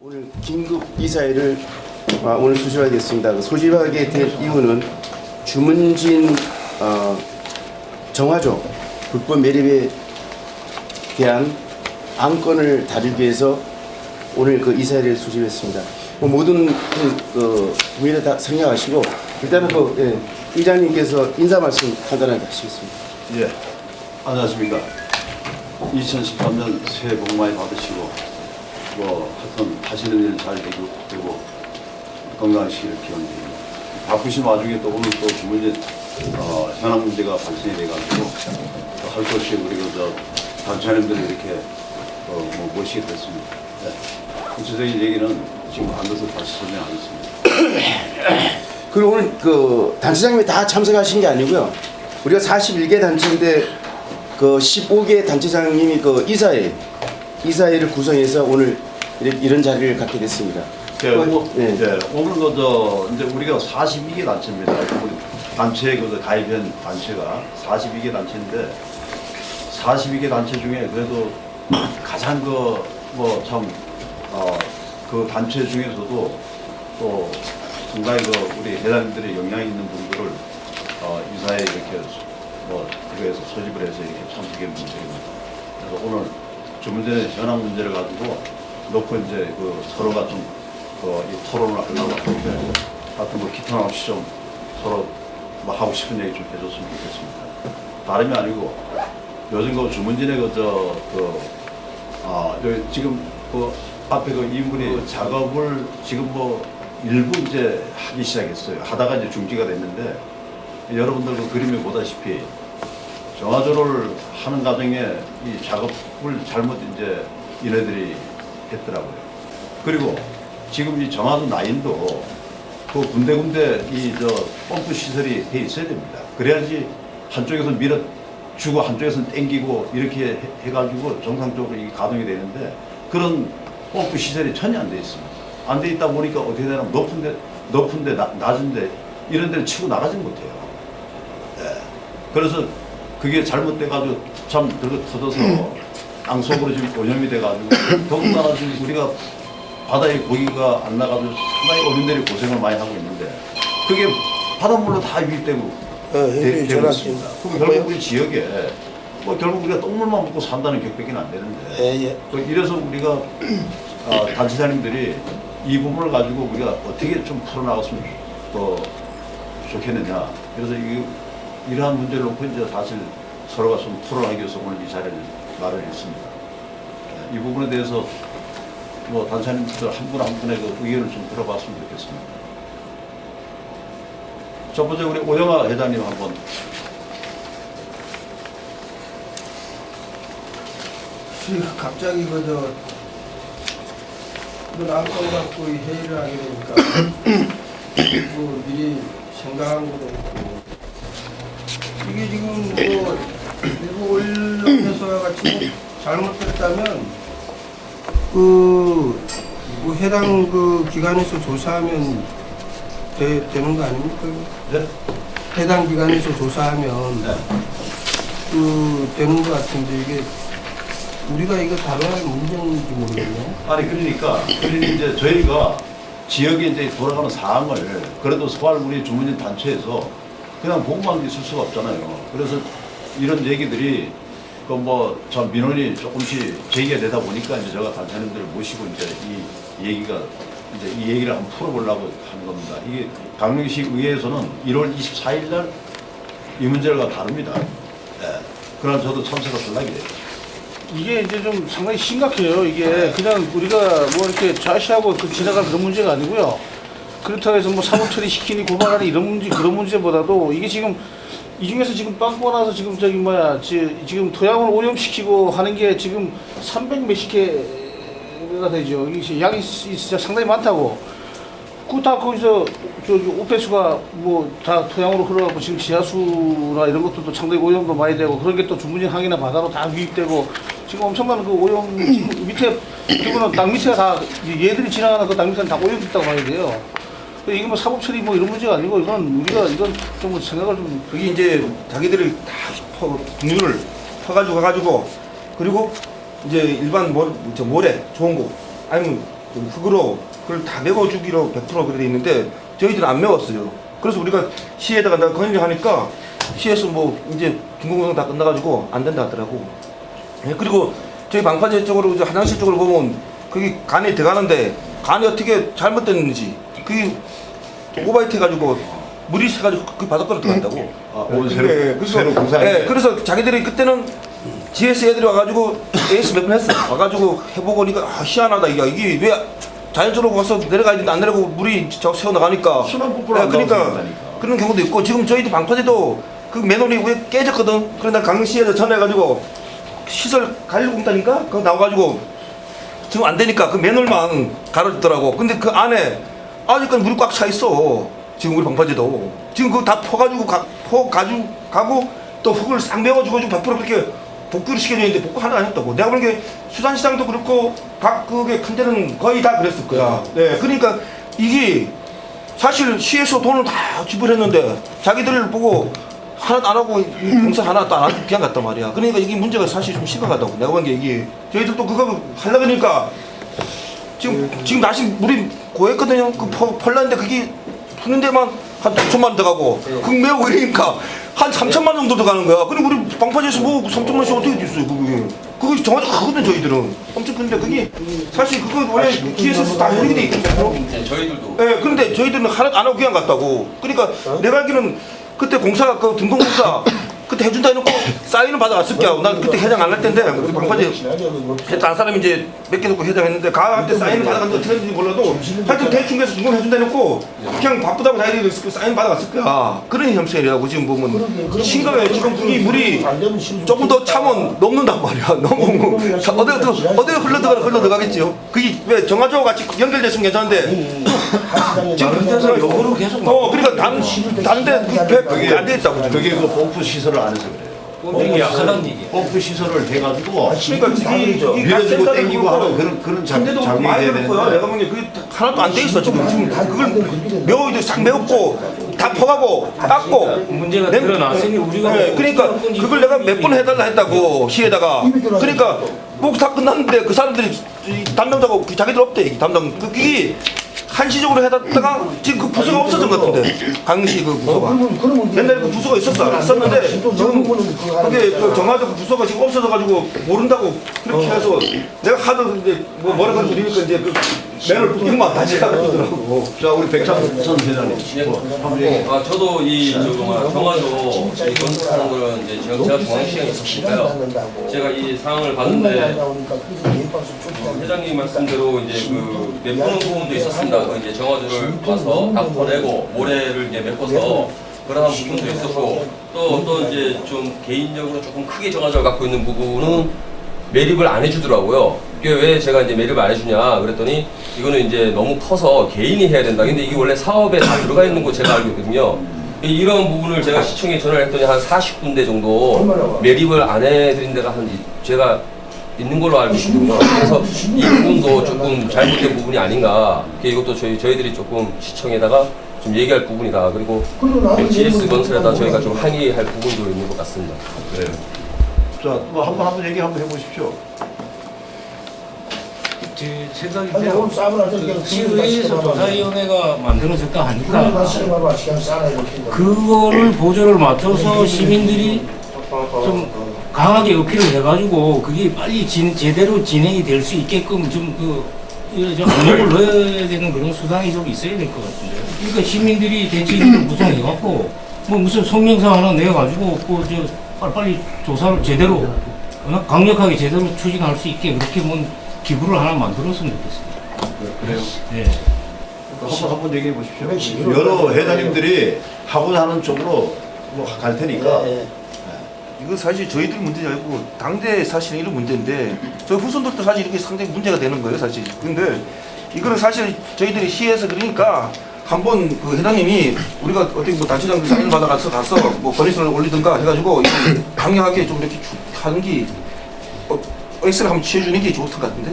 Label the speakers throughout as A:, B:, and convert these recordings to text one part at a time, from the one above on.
A: 오늘 긴급 이사회를 오늘 소집하게 됐습니다. 소집하게 된 이유는 주문진 정화조 불법 매립에 대한 안건을 다루기 위해서 오늘 그 이사회를 소집했습니다. 모든 국민들 다 참여하시고 일단은 의장님께서 인사 말씀 간단하게 하시겠습니다.
B: 예, 안녕하십니까. 2013년 새해 복 많이 받으시고 하여튼 하시는 일 잘 되고 건강하시기를 기원드립니다. 바쁘신 와중에 또 오늘 또 주문진 현황 문제가 발생이 돼가지고 할 것 없이 우리 단체님들을 이렇게 모시게 됐습니다. 네. 구체적인 얘기는 지금 앉아서 다시 설명하겠습니다.
A: 그리고 오늘 단체장님이 다 참석하신 게 아니고요. 우리가 41개 단체인데 15개 단체장님이 이사회를 구성해서 오늘 이런 자리를 갖게 됐습니다.
B: 네, 오늘도 이제 우리가 42개 단체입니다. 우리 단체에 가입한 단체가 42개 단체인데 42개 단체 중에 그래도 가장 그 단체 중에서도 또 상당히 우리 회장님들의 영향이 있는 분들을 이사회에 이렇게 그거에서 소집을 해서 이렇게 참석해 본 적입니다. 그래서 오늘 주문진의 현황 문제를 가지고 놓고 이제 서로가 좀 이 토론을 하려고 하는데 하여튼 기탄 없이 좀 서로 하고 싶은 얘기 좀 해줬으면 좋겠습니다. 다름이 아니고 요즘 주문진의 여기 지금 앞에 이분이 작업을 지금 일부 이제 하기 시작했어요. 하다가 이제 중지가 됐는데 여러분들 그림에 보다시피 정화조를 하는 과정에 이 작업을 잘못 이제 얘네들이 했더라고요. 그리고 지금 이 정화조 라인도 군데군데 펌프 시설이 돼 있어야 됩니다. 그래야지 한쪽에서 밀어주고 한쪽에서는 땡기고 이렇게 해가지고 정상적으로 이게 가동이 되는데 그런 펌프 시설이 전혀 안 돼 있습니다. 안 돼 있다 보니까 어떻게 되냐면 높은데 낮은데 이런 데를 치고 나가지 못해요. 네. 그래서 그게 잘못돼가지고 참 터져서 땅속으로 지금 오염이 돼가지고 더군다나 지금 우리가 바다에 고기가 안 나가지고 상당히 어민들이 고생을 많이 하고 있는데 그게 바닷물로 다 유입되고 되고 있습니다. 그럼 결국 우리 지역에 결국 우리가 똥물만 먹고 산다는 격밖에 안 되는데 이래서 우리가 단체장님들이 이 부분을 가지고 우리가 어떻게 좀 풀어나갔으면 좋겠느냐. 그래서 이러한 문제를 놓고 이제 사실 서로가 좀 풀어나기 위해서 오늘 이 자리를 마련했습니다. 이 부분에 대해서 단체장님들 한 분 한 분의 의견을 좀 들어봤으면 좋겠습니다. 첫 번째 우리 오영아 회장님 한번.
C: 갑자기 이런 안건 갖고 회의를 하게 되니까 미리 생각한 것도 없고 이게 지금 일부 언론에서와 같이 잘못됐다면 해당 기관에서 조사하면 되는 거 아닙니까?
B: 네?
C: 해당 기관에서 조사하면
B: 네.
C: 되는 거 같은데 이게 우리가 이거 다뤄야 할 문제인지 모르겠네.
B: 아니 그러니까 이제 저희가 지역에 이제 돌아가는 사항을 그래도 서울 우리 주문진 단체에서 그냥 보고만 있을 수가 없잖아요. 그래서 이런 얘기들이 참 민원이 조금씩 제기가 되다 보니까 이제 제가 단체님들을 모시고 이제 이 얘기를 한번 풀어보려고 하는 겁니다. 이게 강릉시 의회에서는 1월 24일 날 이 문제가 다룹니다. 네. 그러나 저도 참석을 하려고 해요.
D: 이게 이제 좀 상당히 심각해요. 이게 그냥 우리가 이렇게 좌시하고 지나갈 그런 문제가 아니고요. 그렇다고 해서 사무 처리 시키니 고발하니 그런 문제보다도 이게 지금 이 중에서 지금 빵꾸가 나서 지금 지금 토양을 오염시키고 하는 게 지금 300 몇십 개가 되죠. 이게 양이 진짜 상당히 많다고. 다 거기서 오폐수가 다 토양으로 흘러가고 지금 지하수나 이런 것들도 상당히 오염도 많이 되고 그런 게 또 주문진 항이나 바다로 다 유입되고 지금 엄청난 오염 지금 밑에 그거는 땅 밑에 다 얘들이 지나가는 그 땅 밑에는 다 오염됐다고 봐야 돼요. 이게 사법 처리 이런 문제가 아니고 이건 좀 생각을 좀
E: 그게 이제 자기들이 다 분유를 퍼가지고 가가지고 그리고 이제 일반 모래 좋은 거 아니면 흙으로 그걸 다 메워주기로 100% 그렇게 돼 있는데 저희들은 안 메웠어요. 그래서 우리가 시에다가 내가 건의하니까 시에서 뭐 이제 준공사항 다 끝나가지고 안 된다 하더라고. 예, 그리고 저희 방파제 쪽으로 이제 화장실 쪽으로 보면 거기 간이 들어가는데 간이 어떻게 잘못됐는지 그게 오바이트 해가지고 물이 새가지고 그 바닷가로 들어간다고.
B: 아, 오늘 새로
E: 그래서,
B: 새로 공사했는데.
E: 그래서 자기들이 그때는 GS 애들이 와가지고 에이스 몇 번 했어. 와가지고 해보고 니까 희한하다 이게 왜 자연적으로 가서 내려가야 되는데 안 내려가고 물이 저 새어 나가니까.
B: 순환 폭포로 안
E: 그러니까
B: 나오니까.
E: 그런 경우도 있고 지금 저희도 방파제도 그 맨홀이 왜 깨졌거든. 그런데 강시에서 전화해가지고 시설 관리공단인가 그거 나와가지고 지금 안 되니까 그 맨홀만 갈아줬더라고. 근데 그 안에 아직까지 물이 꽉 차 있어. 지금 우리 방파제도 지금 그거 다 퍼가지고 가지고 가고 또 흙을 싹 메워주고 100% 그렇게 복구를 시켜져 있는데 복구 하나 안 했다고. 내가 보는 게 수산시장도 그렇고 각 그게 큰 데는 거의 다 그랬을 거야. 네, 그러니까 이게 사실 시에서 돈을 다 지불했는데 자기들을 보고 하나도 안 하고 이 공사 하나도 안 하고 그냥 갔단 말이야. 그러니까 이게 문제가 사실 좀 심각하다고. 내가 보는 게 이게 저희들도 그거 하려고 하니까 지금 다시 물이 고였거든요. 그 펄났는데 그게 푸는 데만 한 2천만 원 들어가고 그 메우고 이러니까 한 3천만 원 정도 들어가는 거야. 그리고 우리 방파제에서 뭐 3천만 원씩 어떻게 됐어요 그게. 그거 정확히 크거든 저희들은. 엄청 큰데 그게 사실 그거 원래 GS에서 다 해결이 돼 있거든요.
F: 네, 저희들도.
E: 네, 그런데 저희들은 하나도 안 하고 그냥 갔다고. 그러니까 내가 알기로는 그때 공사가 그 등공공사 그때 해준다 해놓고 사인을 받아갔을 거야. 난 그때 회장 안 할 텐데 우리 방파제 했던 사람이 이제 몇 개 놓고 회장했는데 가한테 사인을 받아갔는데 어떻게 했는지 몰라도 하여튼 대충 해서 등공 해준다 해놓고 그냥 바쁘다고 자기들이 사인 받아갔을 거야. 그런 형식이라고 지금 보면 심각해. 지금 그게 물이 조금 더 차면 넘는단 말이야. 너무 어디 흘러들어가겠지요. 그게 왜 정화조 같이 연결됐으면 괜찮은데 지금 그래서 역으로 계속 그러니까 다른데 그게 안 돼 있다고.
B: 그게 그 pom프 시설을 안 해서 그래요. pom프 시설을 해가지고
E: 그러니까
B: 밀어주고 땡기고 하는 그런
E: 장비도
B: 장비가
E: 많이
B: 돼야
E: 들었고요.
B: 되는데
E: 내가 보기엔 그게 하나도 안 돼 있어 지금 그걸 메워도 싹 메웠고 다 퍼가고 닦고
G: 문제가 드러났으니 우리가
E: 네, 그러니까 그걸 내가 몇 번 해달라 했다고 시에다가. 그러니까 뭐 다 끝났는데 그 사람들이 이 담당자고 자기들 없대 이 담당 그게 한시적으로 해놨다가 지금 그 부서가 없어진 것 같은데 강시 그 부서가 옛날에 그 부서가 있었는데 지금 그게 그 정화조 그 부서가 지금 없어져가지고 모른다고 그렇게 해서 내가 하도 이제 뭐 뭐라 그러고 그러니까 이제 그 맨을 붙이고만 다시 하고 그러더라고.
B: 자 우리 백창선 회장님 한번 얘기해.
F: 저도 이 정화조 건설하는 거는 이제 제가 중앙시장에 있었으니까요. 제가 이 상황을 봤는데 회장님 말씀대로 이제 그 메꾸는 부분도 있었습니다. 그 이제 정화조를 와서 다 퍼내고 모래를 이제 메꿔서 그러한 부분도 있었고 또 이제 좀 개인적으로 조금 크게 정화조를 갖고 있는 부분은 매립을 안 해주더라고요. 이게 왜 제가 이제 매립을 안 해주냐 그랬더니 이거는 이제 너무 커서 개인이 해야 된다. 근데 이게 원래 사업에 다 들어가 있는 거 제가 알고 있거든요. 이런 부분을 제가 시청에 전화를 했더니 한 40군데 정도 매립을 안 해드린 데가 제가 있는 걸로 알고 있거든요. 그래서 이 부분도 조금 잘못된 부분이 아닌가. 이것도 저희들이 조금 시청에다가 좀 얘기할 부분이다. 그리고 GS 건설에다 저희가 좀 항의할 부분도 있는 것 같습니다.
B: 그래요. 자, 뭐 한번 얘기 한번 해보십시오.
G: 제 생각인데요. 시의회에서 조사위원회가 만들어졌다 하니까 그거를 보조를 맞춰서 시민들이 좀 강하게 어필을 해가지고 그게 빨리 제대로 진행이 될 수 있게끔 좀 압력을 넣어야 되는 그런 수단이 좀 있어야 될 것 같은데. 그러니까 시민들이 대책위를 구성해갖고 뭐 무슨 성명서 하나 내가지고 빨리 조사를 제대로 강력하게 제대로 추진할 수 있게 그렇게 뭐 기구를 하나 만들었으면 좋겠습니다.
B: 그래요?
G: 네.
B: 한번 얘기해 보십시오. 여러 회장님들이 하고자 하는 쪽으로 뭐 갈 테니까.
E: 이거 사실 저희들 문제지 아니고 당대 사실 이런 문제인데 저희 후손들도 사실 이렇게 상당히 문제가 되는 거예요 사실. 근데 이거는 사실 저희들이 시에서 그러니까 한번 그 회장님이 우리가 어떻게 뭐 단체장 사인을 받아가서 뭐 건의서를 올리든가 해가지고 강력하게 좀 이렇게 하는 게 X를 한번 취해주는 게 좋을 것 같은데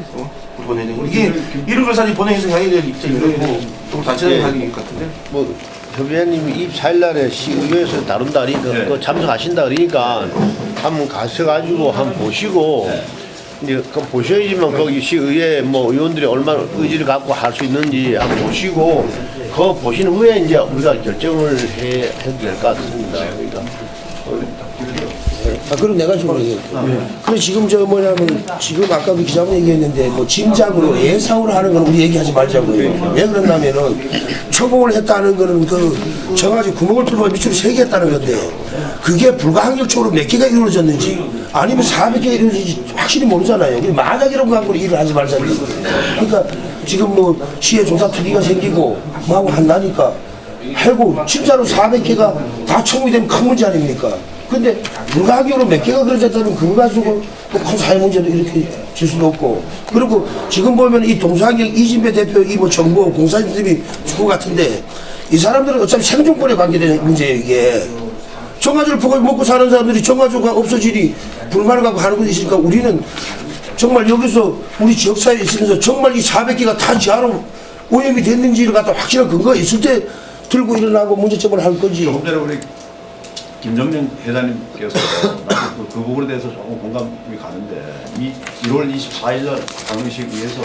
E: 우리 본회장님 이게 이런 걸 사실 본회의에서 해야 될 입장이고 또 단체장이 하는 것 같은데.
H: 뭐 협의장님이 24일날에 시의회에서 다룬다 그러니까 그 참석하신다 그러니까 한번 가셔가지고 한번 보시고 이제 그 보셔야지만 거기 시의회 뭐 의원들이 얼마나 의지를 갖고 할 수 있는지 한번 보시고 그거 보신 후에 이제 우리가 결정을 해도 될 것 같습니다. 그러니까
C: 그럼 내가 좀 얘기할게. 근데 지금 저 뭐냐면 지금 아까도 기자분 얘기했는데 뭐 짐작으로 예상으로 하는 건 우리 얘기하지 말자고요. 왜 그러냐면은 초봉을 했다는 거는 그 정아지 구멍을 뚫고 밑으로 세개 했다는 건데요. 그게 불가항력적으로 몇 개가 이루어졌는지 아니면 400개가 이루어졌는지 확실히 모르잖아요. 만약 이런 거 갖고 일을 하지 말자는 거예요. 그러니까 지금 뭐 시에 조사 특위가 생기고 뭐하고 한다니까 해고 진짜로 400개가 다 처분이 되면 큰 문제 아닙니까? 근데 불가항력으로 몇 개가 그려졌다면 그거 가지고 또 큰 사회 문제도 이렇게 질 수도 없고 그리고 지금 보면 이 동사항경 이진배 대표 이 뭐 정부 공사님들이 주고 같은데 이 사람들은 어차피 생존권에 관계되는 문제예요 이게. 정가주를 보고 먹고 사는 사람들이 정가주가 없어지니 불만을 갖고 하는 것이 있으니까 우리는 정말 여기서 우리 지역사회에 있으면서 정말 이 400개가 다 지하로 오염이 됐는지를 갖다 확실한 근거가 있을 때 들고 일어나고 문제점을 할 건지.
B: 조금 전에 우리 김정년 회장님께서 나도 그 부분에 대해서 조금 공감이 가는데 1월 24일 날 강릉시의회에서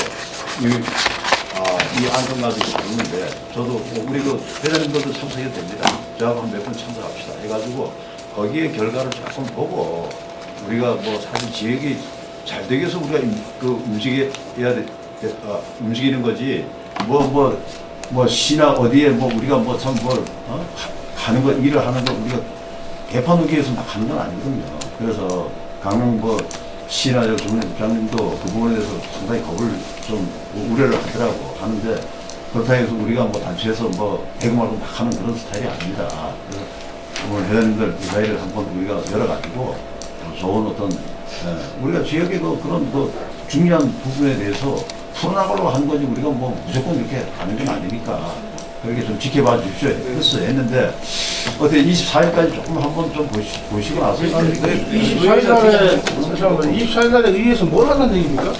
B: 이 안건 가지고 다루는데 저도 뭐 우리 그 회장님들도 참석해도 됩니다. 저하고 한 몇 번 참석합시다 해가지고 거기에 결과를 조금 보고 우리가 뭐 사실 지역이 잘 되기 위해서 우리가 그 움직이는 거지 뭐 시나 어디에 뭐 우리가 뭐 참 뭘 하는 거 일을 하는 거 우리가 개판하기 위해서 막 하는 건 아니거든요. 그래서 강릉 뭐 시나 정문 부장님도 그 부분에 대해서 상당히 겁을 좀 우려를 하더라고 하는데 그렇다고 해서 우리가 뭐 단체에서 뭐 대고 말고 막 하는 그런 스타일이 아닙니다. 그래서 오늘 회장님들 이 자리를 한번 우리가 열어가지고 좋은 어떤 우리가 지역의 그런 중요한 부분에 대해서 풀어나가려고 하는 거지 우리가 뭐 무조건 이렇게 하는 건 아니니까 그렇게 좀 지켜봐 주십시오 했는데 어떻게 24일까지 조금 한번 좀 보시고 나서
D: 24일 날에 의회에서 뭘 한다는 얘기입니까?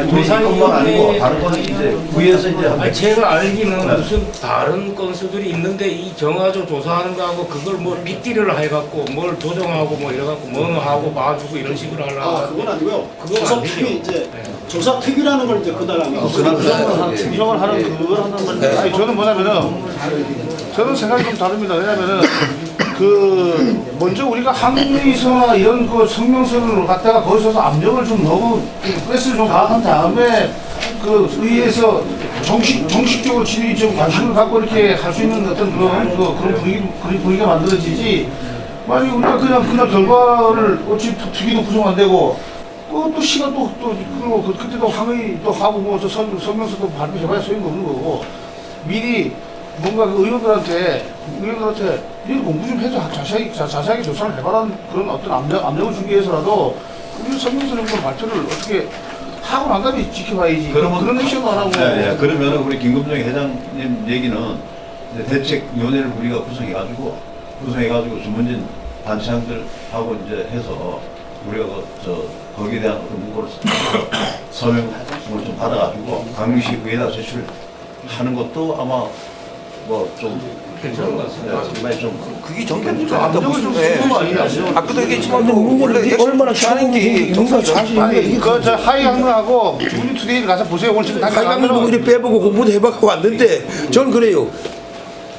B: 우리 사건만 아니고 다른 거는 이제 위에서 이제
G: 아니, 제가 알기는 무슨 다른 건수들이 있는데 이 정화조 조사하는 거하고 그걸 뭐 빅딜을 해갖고 뭘 조정하고 뭐 이래갖고 뭐 하고 봐주고 이런 식으로 하려고.
I: 그건 아니고요.
G: 그건
I: 조사
G: 안
I: 특위
G: 되죠.
I: 이제 조사 특위라는 걸 이제 그날 하면
D: 구성을 하는 그걸 한단 말이에요. 아니 저는 뭐냐면은 저는 생각이 좀 다릅니다. 왜냐면은 그 먼저 우리가 항의서나 이런 그 성명서를 갖다가 거기서 압력을 좀 너무 프레스를 좀 가한 다음에 그 의회에서 정식적으로 진행이 좀 관심을 갖고 이렇게 할 수 있는 어떤 그런 분위기가 만들어지지. 만약 우리가 그냥 그날 결과를 어찌 특위도 구성 안 되고 또 시간 그리고 그때도 항의 또 하고 뭐 성명서도 발표해봐야 소용이 없는 거고 미리 뭔가 그 의원들한테 니들 공부 좀 해서 자세하게 조사를 해봐라는 그런 어떤 압력을 주기 위해서라도 우리 성명서 정도 발표를 어떻게 하고 난 다음에 지켜봐야지. 그런 액션도 안 하고.
B: 네, 그러면 우리 김금정 회장님 얘기는 이제 대책위원회를 우리가 구성해가지고 주문진 단체장들하고 이제 해서 우리가 거기에 대한 어떤 문구를 서명을 좀 받아가지고 강릉시 의회에다 제출을 하는 것도 아마 뭐 좀
G: 괜찮은 것 같습니다.
B: 정말 좀
E: 그게 정답이죠.
D: 압력을 좀 쓰는 거 아니에요?
E: 아까도 얘기했지만 원래
C: 얼마나
E: 하는 게
C: 자신이
D: 아니 그저 하이 학문하고 주민투데이를 가서 보세요. 오늘 지금 다
C: 가이강을 보고 이렇게 빼보고 공부도 해봐고 왔는데 저는 그래요.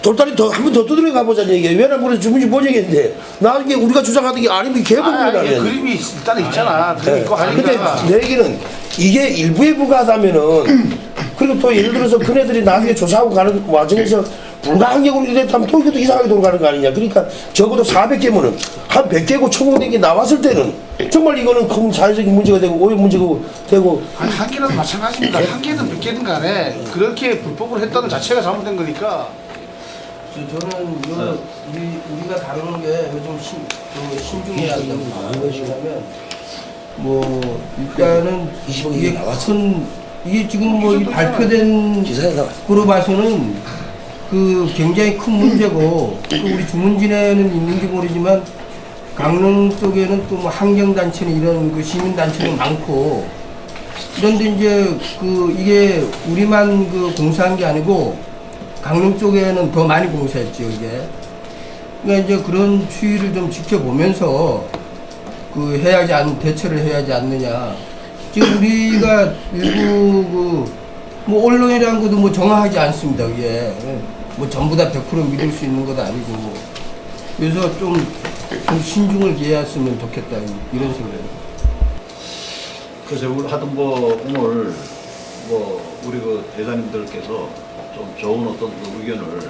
C: 돌다리 한 번 더 두드려 가보자는 얘기예요. 왜냐면 그래 주민이 뭔 얘기인데 나중에 우리가 주장하던 게 아니면 개봉이라는
D: 그림이 일단은 있잖아. 그림 있고
C: 근데
D: 하니까.
C: 내 얘기는 이게 일부에 불과하다면은 그리고 또 예를 들어서 그네들이 나중에 조사하고 가는 과정에서 불가항력으로 이랬다면 또 이것도 이상하게 돌아가는 거 아니냐. 그러니까 적어도 400개면은 한 100개고 처분된 게 나왔을 때는 정말 이거는 큰 사회적인 문제가 되고 오염 문제가 되고
D: 아니 한 개라도 마찬가지입니다. 한 개든 몇 개든 간에 그렇게 불법을 했다는 자체가 잘못된 거니까.
C: 저는 우리가 다루는 게 좀 신중해야 한다고 보는 것이냐면 뭐 일단은 이게 지금 뭐 이 발표된 거로 봐서는 그 굉장히 큰 문제고 또 우리 주문진에는 있는지 모르지만 강릉 쪽에는 또 뭐 환경단체는 이런 그 시민단체는 많고 그런데 이제 그 이게 우리만 그 공사한 게 아니고 강릉 쪽에는 더 많이 공사했죠 이게. 그러니까 이제 그런 추이를 좀 지켜보면서 그 대처를 해야지 않느냐.
J: 지금 우리가 일부 뭐 언론이라는 것도 뭐 정확하지 않습니다. 그게 뭐 전부 다 100% 믿을 수 있는 것도 아니고 그래서 좀 신중을 기해했으면 좋겠다 이런 생각입니다.
B: 글쎄 우리 하여튼 뭐 오늘 뭐 우리 그 대장님들께서 좀 좋은 어떤 그 의견을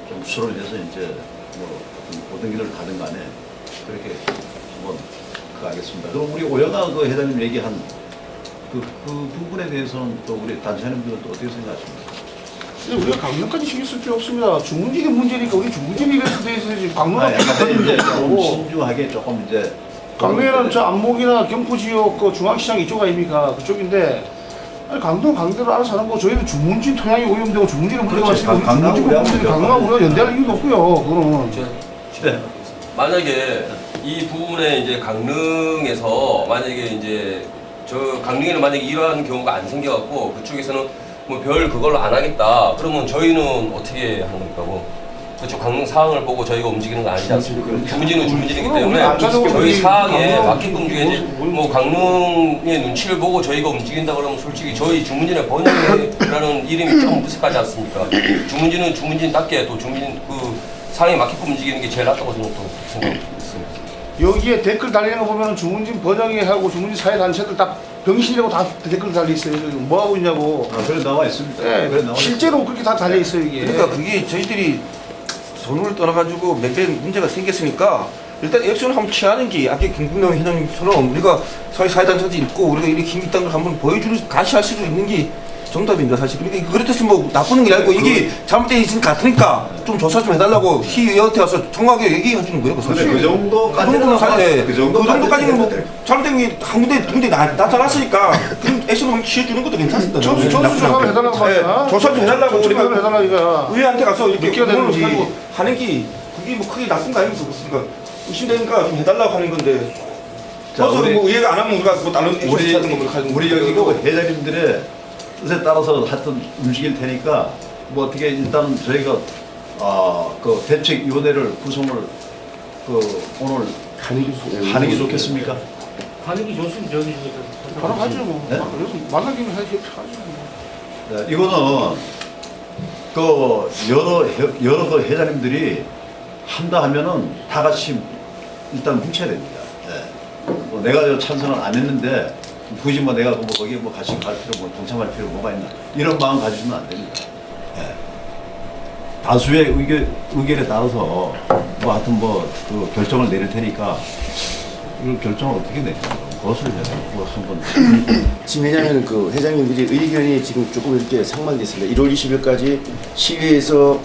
B: 좀 수렴해서 이제 뭐 어떤 길을 가든 간에 그렇게 한번 가겠습니다. 그럼 우리 오영아 그 회장님 얘기한 그 부분에 대해서는 또 우리 단체장님들은 또 어떻게 생각하십니까?
D: 우리가 강릉까지 신경 쓸 필요 없습니다. 중문진이 문제니까 우리 중문진 이벤트 대해서 지금 강릉하고
B: 약간
D: 똑같은
B: 이제 좀
D: 문제고
B: 신중하게 조금 이제
D: 강릉에는 저 안목이나 경포 지역 그 중앙시장 이쪽 아닙니까? 그쪽인데 아니 강동 강대로 알아서 하는 거 저희는 중문진 토양이 오염되고 중문진은 문제가
B: 그렇지.
D: 많으니까 우리 중문진 부분들이 강릉하고 우리가 연대할 이유도 없고요. 그거는
B: 네.
F: 만약에 이 부분에 이제 강릉에서 만약에 이제 저 강릉에는 만약에 이러한 경우가 안 생겨갖고 그쪽에서는 뭐 별 그걸로 안 하겠다. 그러면 저희는 어떻게 하는 겁니까? 뭐 그쪽 강릉 상황을 보고 저희가 움직이는 거 아니지 않습니까? 주문진은 주문진이기 때문에 저희 사항에 맞게끔 이제 뭐 강릉의 눈치를 보고 저희가 움직인다 그러면 솔직히 저희 주문진의 번영이라는 이름이 좀 무색하지 않습니까? 주문진은 주문진답게 또 주문진 그 상황에 맞게끔 움직이는 게 제일 낫다고 저는 또 생각했습니다.
D: 여기에 댓글 달리는 거 보면 중문진 번영회하고 중문진 사회단체들 다 병신이라고 다 댓글 달려 있어요. 뭐 하고 있냐고.
B: 아, 그래 나와 있습니다.
D: 네,
B: 그래 나와
D: 실제로 그렇게 다 달려 있어요 이게.
E: 그러니까 그게 저희들이 선을 떠나가지고 몇 개 문제가 생겼으니까 일단 액션을 한번 취하는 게 아까 김국남 회장님처럼 우리가 사회단체도 있고 우리가 이렇게 힘이 있다는 걸 한번 보여주는 가시할 수도 있는 게 정답입니다 사실. 그러니까 그렇듯이 뭐 나쁘는 게 아니고 이게 잘못된 있으니 같으니까 좀 조사 좀 해달라고 시의원한테 와서 정확하게 얘기해 주는 거예요.
B: 근데 그 정도까지는
E: 정도는 사실
B: 그
E: 그
B: 정도까지는
E: 정도까지는 뭐 잘못된 게 한 군데 나타났으니까 그럼 액션 한번 취해 주는 것도 괜찮습니다.
D: 조수 조사를 해달라고 말이야.
E: 조사 좀 해달라고
D: 조사 좀
E: 우리가
D: 해달라니까.
E: 의회한테 가서 이렇게
D: 느껴야
E: 공문을
D: 되는지.
E: 가지고 하는 게 그게 뭐 크게 나쁜 거 아닙니까? 그렇습니까? 의심되니까 좀 해달라고 하는 건데.
B: 자,
E: 그래서
B: 우리-
E: 뭐 의회가 안 하면 우리가 뭐 다른 액션 취하는 거
B: 우리 여기 그 회장님들의 뜻에 따라서 하여튼 움직일 테니까 뭐 어떻게 일단은 저희가 그 대책위원회를 구성을 그 오늘 하는 게 좋겠습니까?
G: 가는 게 좋습니다. 저기
D: 바로 하죠 뭐.
B: 네?
D: 그래서 만나기는 하죠. 하죠.
B: 네, 이거는 그 여러 그 회장님들이 한다 하면은 다 같이 일단 뭉쳐야 됩니다. 네. 뭐 내가 찬성을 안 했는데 굳이 뭐 내가 뭐 거기에 뭐 같이 갈 필요 뭐 동참할 필요 뭐가 있나 이런 마음 가지시면 안 됩니다. 네. 다수의 의견에 따라서 뭐 하여튼 뭐 그 결정을 내릴 테니까 이 결정을 어떻게 내릴까 그것을 뭐 한번
A: 지금 왜냐하면 그 회장님들이 의견이 지금 조금 이렇게 상반됐습니다. 1월 20일까지 시의회에서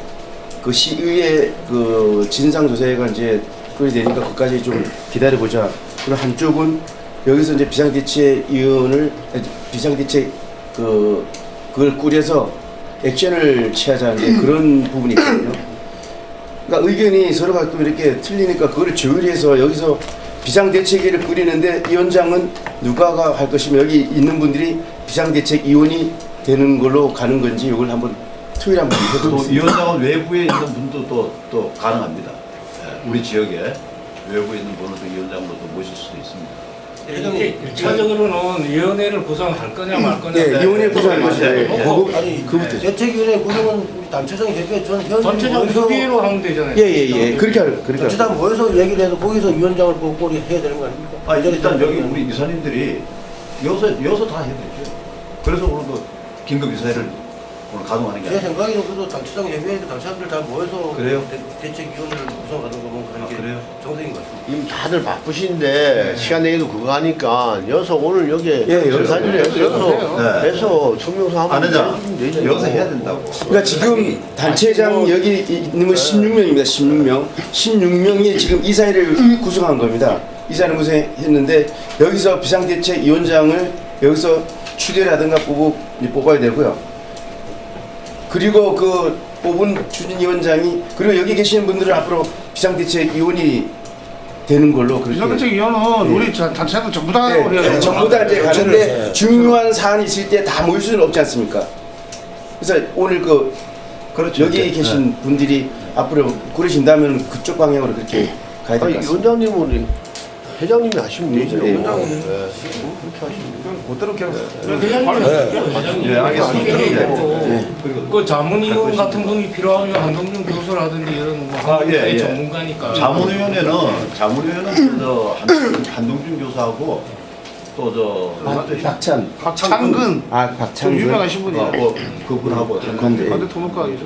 A: 그 시의회 그 진상조사회가 이제 그게 되니까 그까지 좀 기다려보자. 그리고 한쪽은 여기서 이제 비상대책 그걸 꾸려서 액션을 취하자는 그런 부분이 있거든요. 그러니까 의견이 서로가 또 이렇게 틀리니까 그거를 조율해서 여기서 비상대책위를 꾸리는데 위원장은 누가 할 것이며 여기 있는 분들이 비상대책위원이 되는 걸로 가는 건지 이걸 한번 토요일 한번
B: 또
A: 해보겠습니다.
B: 위원장은 외부에 있는 분도 또 가능합니다. 예, 우리 지역에 외부에 있는 분을 또 위원장으로 또 모실 수도 있습니다.
G: 이게 일차적으로는 위원회를 구성할 거냐 말 거냐.
A: 네, 위원회 구성할
B: 네,
A: 것이다.
B: 네.
A: 그거
C: 아니
A: 그부터.
C: 대책위원회 구성은 우리 단체장 대표에 저는
G: 전체적 협의회로 하면 되잖아요.
A: 예예예 그렇게 할
C: 단체장 모여서 얘기를 해서 거기서 위원장을 뽑고 해야 되는 거 아닙니까?
B: 아, 일단 여기 우리 이사님들이 여기서 다 해야 되죠. 그래서 오늘 그 긴급 이사회를 오늘 가동하는 게
C: 제
B: 아니라.
C: 생각에는 그래도 단체장 예비하니까 단체장들 다 모여서
B: 그래요?
C: 대책위원회를 구성하는 거면 그런 게
B: 그래요?
C: 정상인 것 같습니다.
H: 지금 다들 바쁘신데 시간 내기도 그거 하니까 여기서 오늘 여기에
A: 예, 여기서
H: 사진을
B: 네.
H: 해서 성명서
B: 안
H: 한번
B: 하자.
H: 해주면 되죠.
B: 여기서 해야 된다고.
A: 그러니까 지금 단체장 여기 있는 건 16명입니다. 16명. 16명이 지금 이사회를 구성한 겁니다. 이사회를 구성했는데 여기서 비상대책위원장을 여기서 추대라든가 뽑아야 되고요. 그리고 그 뽑은 추진위원장이 그리고 여기 계시는 분들은 앞으로 비상대책위원이 되는 걸로 그렇게.
D: 비상대책위원은 우리 단체장들 전부 다
A: 네,
D: 해야 돼요.
A: 전부 다 이제 가는데 중요한 사안이 있을 때 다 모일 수는 없지 않습니까? 그래서 오늘 그
B: 그렇죠.
A: 여기 계신 분들이 앞으로 그러신다면 그쪽 방향으로 그렇게 가야 될 것
H: 아니
A: 같습니다.
H: 위원장님은 회장님이 하시면 되죠.
A: 네.
E: 그대로 그냥
B: 예, 알겠습니다.
G: 그 자문위원 같은 분이 필요하면 한동준 교수라든지 이런 뭐
B: 예.
G: 전문가니까.
B: 자문위원회는 한동준 교수하고
A: 박찬.
D: 박창근.
A: 아,
D: 좀
A: 박찬근.
D: 유명하신 분이에요.
B: 그분하고
A: 건대.
D: 반대 토목가 있어.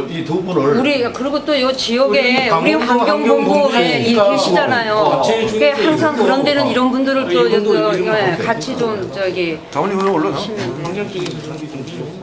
B: 이 두 분을
K: 우리 그리고 또 요 지역에
G: 우리
K: 우리 환경본부에
G: 환경본부니까
K: 계시잖아요.
G: 같이
K: 그게 항상
G: 있고.
K: 그런 데는 이런 분들을 또
G: 이분도
K: 예,
G: 이런
K: 같이 좀 저기
E: 자문위원회 올라가.
G: 환경 쪽에서 좀